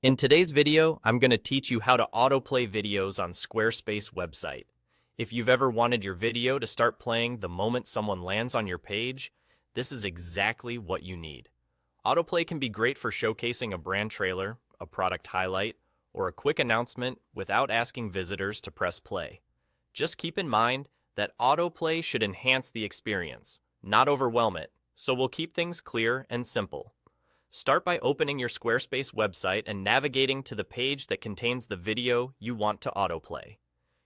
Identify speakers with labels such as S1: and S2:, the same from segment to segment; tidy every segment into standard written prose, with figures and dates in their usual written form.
S1: In today's video, I'm going to teach you how to autoplay videos on Squarespace website. If you've ever wanted your video to start playing the moment someone lands on your page, this is exactly what you need. Autoplay can be great for showcasing a brand trailer, a product highlight, or a quick announcement without asking visitors to press play. Just keep in mind that autoplay should enhance the experience, not overwhelm it, so we'll keep things clear and simple. Start by opening your Squarespace website and navigating to the page that contains the video you want to autoplay.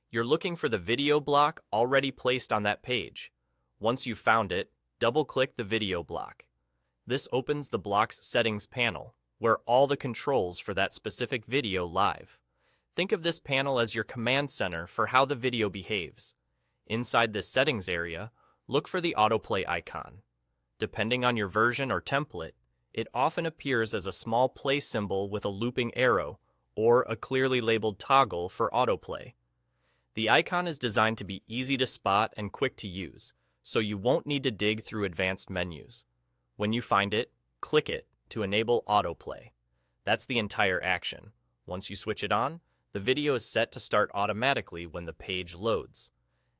S1: You're looking for the video block already placed on that page. Once you've found it, double-click the video block. This opens the block's settings panel, where all the controls for that specific video live. Think of this panel as your command center for how the video behaves. Inside this settings area, look for the autoplay icon. Depending on your version or template, it often appears as a small play symbol with a looping arrow, or a clearly labeled toggle for autoplay. The icon is designed to be easy to spot and quick to use, so you won't need to dig through advanced menus. When you find it, click it to enable autoplay. That's the entire action. Once you switch it on, the video is set to start automatically when the page loads.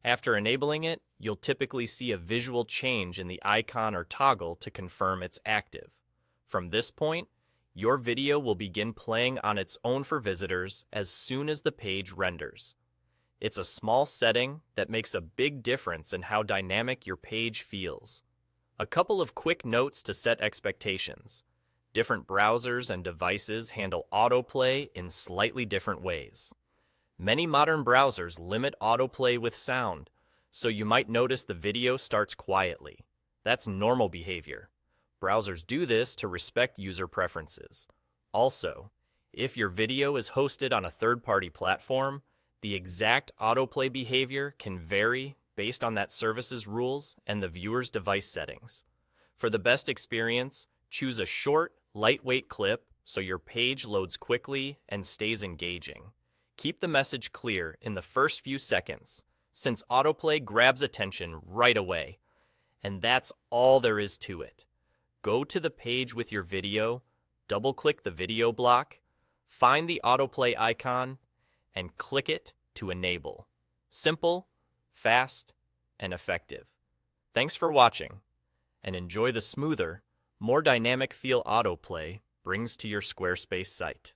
S1: After enabling it, you'll typically see a visual change in the icon or toggle to confirm it's active. From this point, your video will begin playing on its own for visitors as soon as the page renders. It's a small setting that makes a big difference in how dynamic your page feels. A couple of quick notes to set expectations. Different browsers and devices handle autoplay in slightly different ways. Many modern browsers limit autoplay with sound, so you might notice the video starts quietly. That's normal behavior. Browsers do this to respect user preferences. Also, if your video is hosted on a third-party platform, the exact autoplay behavior can vary based on that service's rules and the viewer's device settings. For the best experience, choose a short, lightweight clip so your page loads quickly and stays engaging. Keep the message clear in the first few seconds, since autoplay grabs attention right away. And that's all there is to it. Go to the page with your video, double-click the video block, find the autoplay icon, and click it to enable. Simple, fast, and effective. Thanks for watching, and enjoy the smoother, more dynamic feel autoplay brings to your Squarespace site.